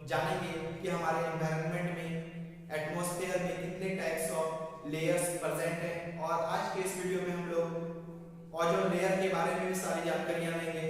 जानेंगे कि हमारे एनवायरनमेंट में एटमॉस्फेयर में कितने टाइप्स ऑफ लेयर्स प्रेजेंट हैं। और आज के इस वीडियो में हम लोग ओजोन लेयर के बारे में भी सारी जानकारियां लेंगे।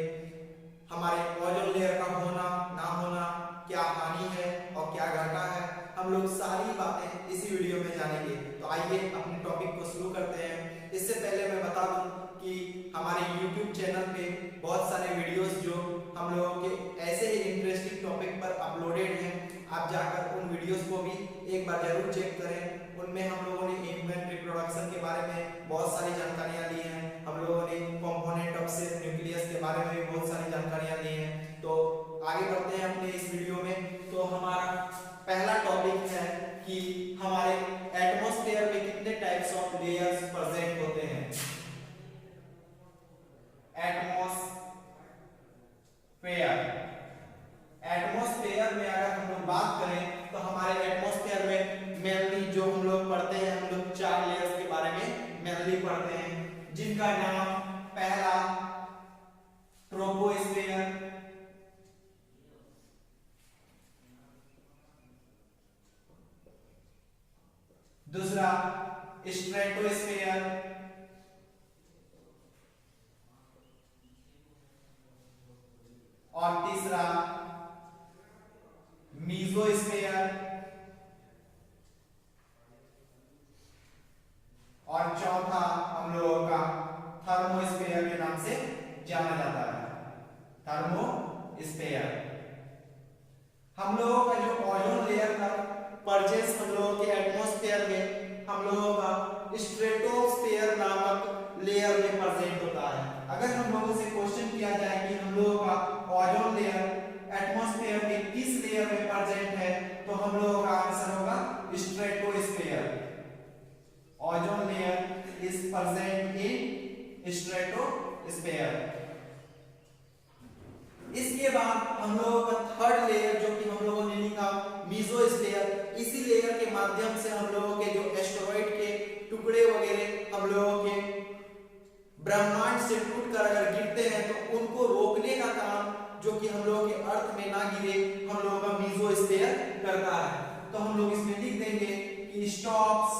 हमारे ओजोन लेयर का होना ना होना क्या हानि है और क्या घाटा है, हम लोग सारी बातें इसी वीडियो में जानेंगे। तो आइए अपने टॉपिक को शुरू करते हैं। इससे पहले मैं बता दूं कि हमारे YouTube चैनल पे बहुत सारे वीडियोस जो हम लोगों के ऐसे ही इंटरेस्टिंग टॉपिक पर अपलोडेड हैं, आप जाकर उन वीडियोस को भी एक बार जरूर चेक करें। उनमें हम लोगों ने ह्यूमन रिप्रोडक्शन के बारे में बहुत सारी जानकारियां ली हैं, हम लोगों ने कंपोनेंट ऑफ सेल न्यूक्लियस के बारे में भी बहुत सारी जानकारियां ली हैं। तो आगे बढ़ते हैं अपने इस वीडियो में। तो हमारा पहला टॉपिक है कि हमारे एटमॉस्फेयर में कितने टाइप्स ऑफ लेयर्स प्रेजेंट होते हैं। एटमॉस्फेयर में अगर हम लोग बात करें तो हमारे एटमॉस्फेयर में मेनली जो हम लोग पढ़ते हैं, हम लोग 4 लेयर्स के बारे में मेनली पढ़ते हैं, जिनका नाम पहला ट्रोपोस्फेयर, दूसरा स्ट्रेटोस्फेयर, और तीसरा मीसोस्फेयर, और चौथा हम लोगों का थर्मोस्फेयर के नाम से जाना जाता है, थर्मोस्फेयर। हम लोगों का जो ओजोन लेयर का परजेंस हम लोगों के एटमॉस्फेयर में हम लोगों का स्ट्रेटोस्फेयर नामक लेयर में प्रेजेंट होता है। अगर हम लोगों से क्वेश्चन किया जाए कि हम लोगों का ओजोन लेयर एटमॉस्फेयर के किस लेयर में प्रेजेंट है, तो हम लोगों का आंसर होगा stratosphere. Ozone layer is present in stratosphere. इसके बाद हम लोगों का थर्ड लेयर जो कि हम लोगों ने लिखा मीसोस्फेयर, इसी लेयर के माध्यम से हम लोगों के जो एस्टेरॉइड के टुकड़े वगैरह हम लोगों के ब्रह्मांड से टूटकर अगर गिरते हैं तो उनको रोकने का काम जो कि हम लोगों के अर्थ में ना गिरे हम लोगों का मीसोस्फेयर करता है। तो हम लोग इसमें लिख देंगे कि stops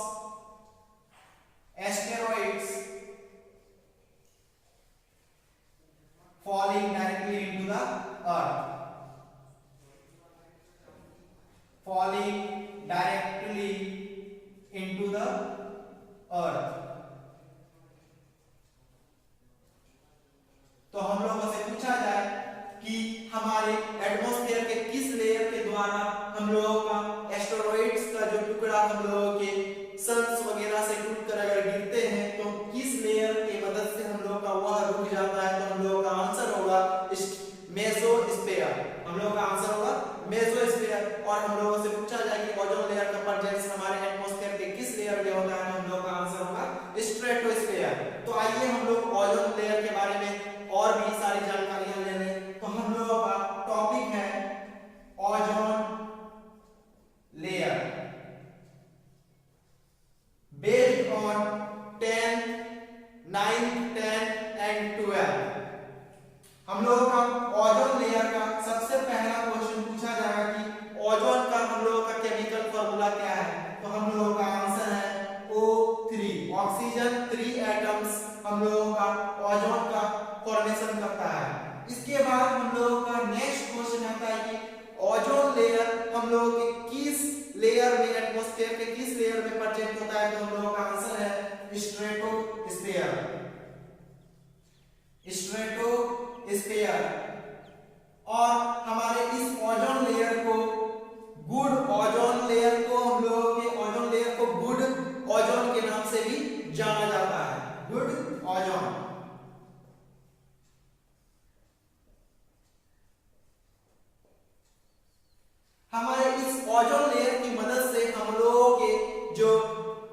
asteroids falling directly into the earth, falling directly into the earth। तो हम लोगों से पूछा जाए कि हमारे एटमॉस्फेयर के किस लेयर के द्वारा हम लोगों का एस्टेरॉइड्स का जो टुकड़ा हम लोगों के सन्स वगैरह से टूटकर अगर गिरते हैं तो किस लेयर की मदद से हम लोग का वह रुक जाता है, तो हम लोगों का आंसर होगा मेसोस्फेयर। हम लोगों का आंसर होगा मेसोस्फेयर। और हम लोगों से पूछा जाए कि ओजोन लेयर का प्रेजेंस हमारे एटमॉस्फेयर के किस लेयर में होता है, तो हम लोगों का आंसर होगा स्ट्रेटोस्फेयर। तो आइए हम लोग ओजोन लेयर के बारे में और भी सारी जानकारियां ले लें। तो हम लोगों का टॉपिक है ozone layer based on 10, 9, 10 and 12। हम लोगों का ओजोन लेयर का सबसे पहला क्वेश्चन पूछा जाएगा कि ओजोन का हम लोगों का केमिकल फॉर्मूला क्या है, तो हम लोगों का आंसर है O3। ऑक्सीजन 3 एटम्स हम लोगों का ओजोन का फॉर्मेशन करता है। इसके बाद हम लोगों का नेक्स्ट क्वेश्चन आता है कि ओजोन लेयर हम लोगों के किस लेयर में एटमॉस्फेयर के किस लेयर में प्रेजेंट होता है, तो हम लोगों का आंसर है स्ट्रेटोस्फेयर। स्ट्रेटोस्फेयर। और हमारे इस ओजोन लेयर को गुड ओजोन लेयर को हम लोगों के ओजोन लेयर को गुड ओजोन के नाम से भी जाना जाता है, गुड ओजोन। हमारे इस ओजोन लेयर की मदद से हम लोगों के जो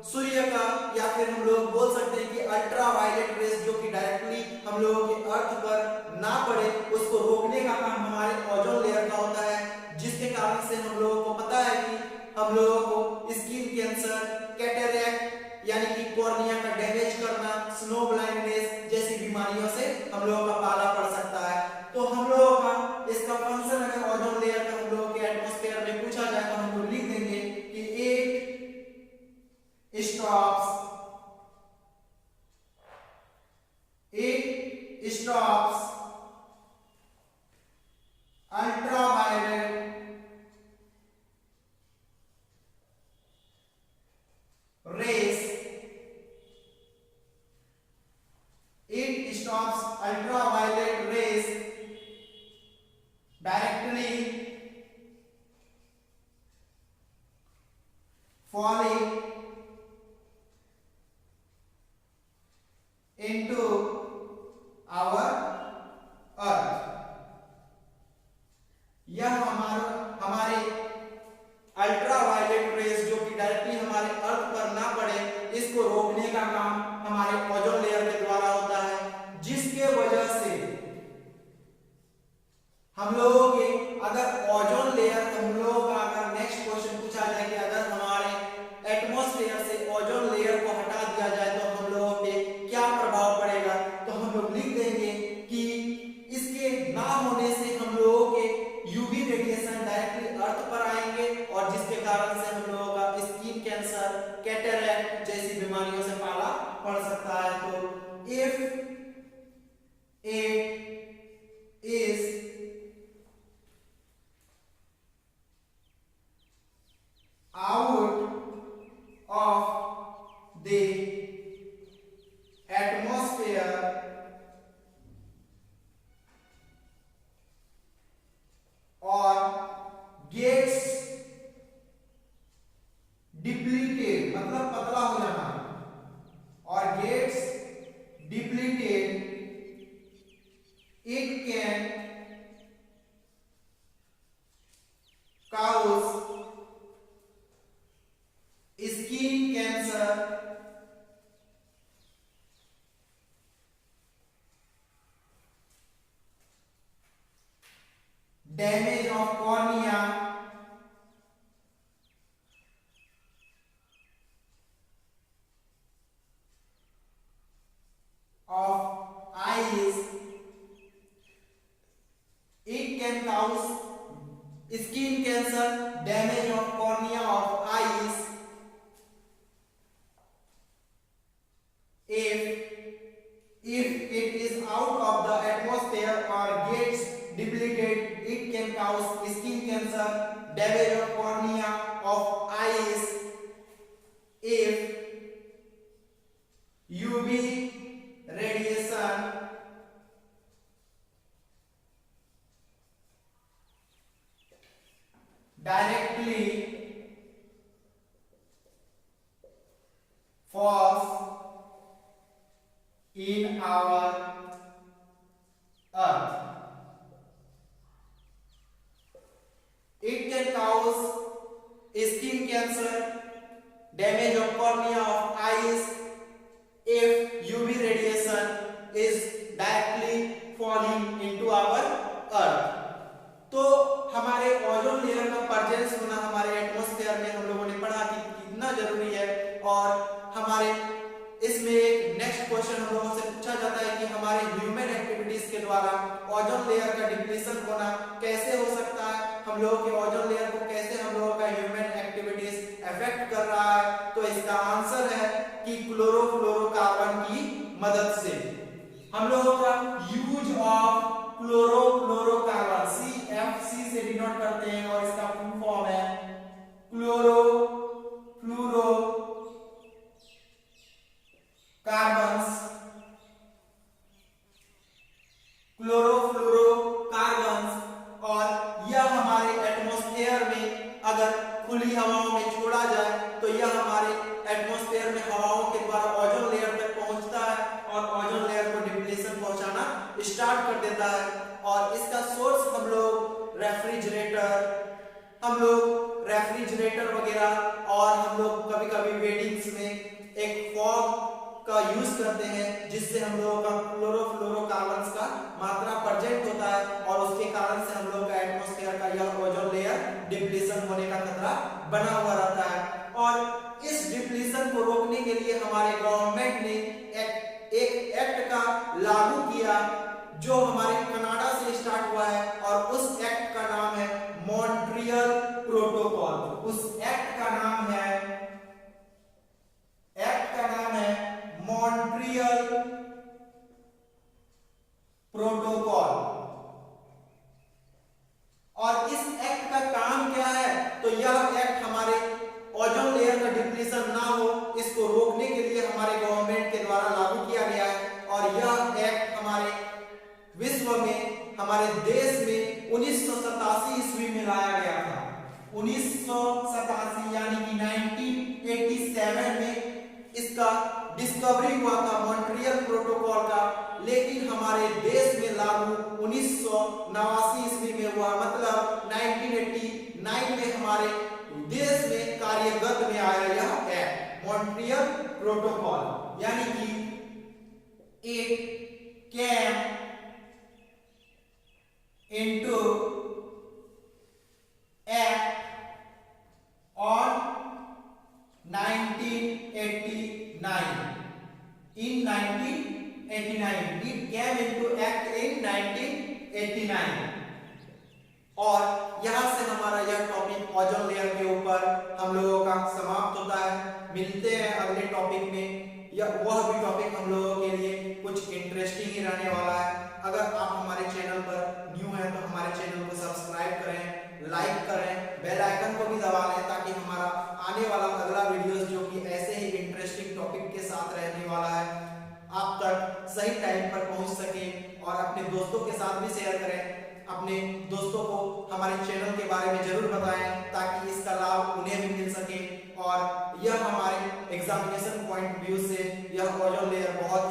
सूर्य का या फिर हम लोग बोल सकते हैं कि अल्ट्रावायलेट रेस जो कि डायरेक्टली हम लोगों के अर्थ पर ना पड़े, उसको रोकने का काम हमारे ओजोन लेयर का होता है, जिसके कारण से हम लोगों को पता है कि हम लोगों को स्किन कैंसर, कैटरेक्ट यानी कि कॉर्निया का डैमेज करना, स्नो ब्लाइंडनेस जैसी बीमारियों से हम लोगों का पाला पड़ सकता है। तो हम लोगों का इसका फंक्शन अगर ओजोन लेयर का हम लोगों के atmosphere falling into our earth। यह हमारे अल्ट्रावायलेट रेस जो कि डायरेक्टली हमारे अर्थ पर ना पड़े, इसको रोकने का काम हमारे ओजोन लेयर के द्वारा होता है, जिसके वजह से हम लोगों के अगर ओजोन लेयर, हम लोगों का अगर नेक्स्ट क्वेश्चन पूछा जाए कि अगर हमारे एटमॉस्फेयर से ओजोन लेयर को हटा दिया जाए तो हम लोगों पे क्या प्रभाव पड़ेगा, तो हम लोग लिख देंगे कि इसके ना होने से हम लोगों के यूवी रेडिएशन डायरेक्टली अर्थ पर आएंगे और जिसके कारण से हम लोगों का स्किन कैंसर, कैटरैक्ट जैसी बीमारियों से पाला पड़ सकता है। तो if it is out of the atmosphere or gets depleted, मतलब पतला हो जाना, और gets depleted, it can cause skin cancer, damage of cornea, of eyes, it can cause skin cancer, damage of cornea of eyes if it is out of the atmosphere or gets depleted, it can cause skin cancer, damage of cornea of eyes if UV radiation directly falls in our earth. It can cause skin cancer, damage of cornea of eyes if UV radiation is directly falling into our earth। तो हमारे ozone layer का presence होना हमारे atmosphere में हम लोगों ने पढ़ा कि कितना जरूरी है। और हमारे इसमें एक नेक्स्ट क्वेश्चन हम लोगों से पूछा जाता है कि हमारे ह्यूमन एक्टिविटीज के द्वारा ओजोन लेयर का डिप्लीशन होना कैसे हो सकता है, हम लोगों के ओजोन लेयर को कैसे हम लोगों का ह्यूमन एक्टिविटीज अफेक्ट कर रहा है। तो इसका आंसर है कि क्लोरोफ्लोरोकार्बन की मदद से। हम लोगों का यूज ऑफ क्लोरोफ्लोरोकार्बन, CFC से डिनोट करते हैं और इसका फुल फॉर्म है क्लोरोफ्लोरोकार्बन्स, और यह हमारे एटमॉस्फेयर में अगर खुली हवाओं में छोड़ा जाए तो यह हमारे एटमॉस्फेयर में हवाओं के द्वारा ओजोन लेयर तक पहुंचता है और ओजोन लेयर को डिप्लीशन पहुंचाना स्टार्ट कर देता है। और इसका सोर्स हम लोग रेफ्रिजरेटर वगैरह, और हम लोग कभी-कभी वेडिंग्स में एक फॉग का यूज करते हैं जिससे हम लोगों का क्लोरोफ्लोरोकार्बन्स का मात्रा प्रेजेंट होता है और उसके कारण से हम लोग का एटमॉस्फेयर का यह ओजोन लेयर डिप्लीशन होने का खतरा बना हुआ रहता है। और इस डिप्लीशन को रोकने के लिए हमारे गवर्नमेंट ने एक एक्ट का लागू किया जो हमारे कनाडा से स्टार्ट हुआ है, और उस एक्ट का नाम है मॉन्ट्रियल प्रोटोकॉल। उस एक्ट का नाम है मॉन्ट्रियल प्रोटोकॉल। और इस एक्ट का काम क्या है, तो यह एक्ट हमारे ओजोन लेयर का डिप्लीशन ना हो इसको रोकने के लिए हमारे गवर्नमेंट के द्वारा लागू किया गया है। और यह एक्ट हमारे विश्व में, हमारे देश में 1987 ईस्वी में लाया गया था। 1987 यानी कि डिस्कवरी हुआ था मॉन्ट्रियल प्रोटोकॉल का, लेकिन हमारे देश में लागू 1989 ईस्वी में हुआ, मतलब 1989 में हमारे देश में कार्यगत में आया यह एक्ट मॉन्ट्रियल प्रोटोकॉल, यानी कि it came into act on 1989. In 1989, it came into act in 1989. और यहां से हमारा यह टॉपिक ओजोन लेयर के ऊपर हम लोगों का समाप्त होता है। मिलते हैं अगले टॉपिक में, या वह भी टॉपिक हम लोगों के लिए कुछ इंटरेस्टिंग ही रहने वाला है। अगर आप हमारे चैनल पर न्यू हैं तो हमारे चैनल को सब्सक्राइब करें, लाइक करें, बेल आइकन को भी दबा लें, ताकि हमारा आने वाला अगला वीडियोस जो कि ऐसे ही इंटरेस्टिंग टॉपिक के साथ रहने वाला है आप तक सही टाइम पर पहुंच सके। और अपने दोस्तों के साथ भी शेयर करें, अपने दोस्तों को हमारे चैनल के बारे में जरूर बताएं, ताकि इसका लाभ उन्हें भी मिल सके। और यह हमारे एग्जामिनेशन पॉइंट व्यू से यह ओजोन लेयर बहुत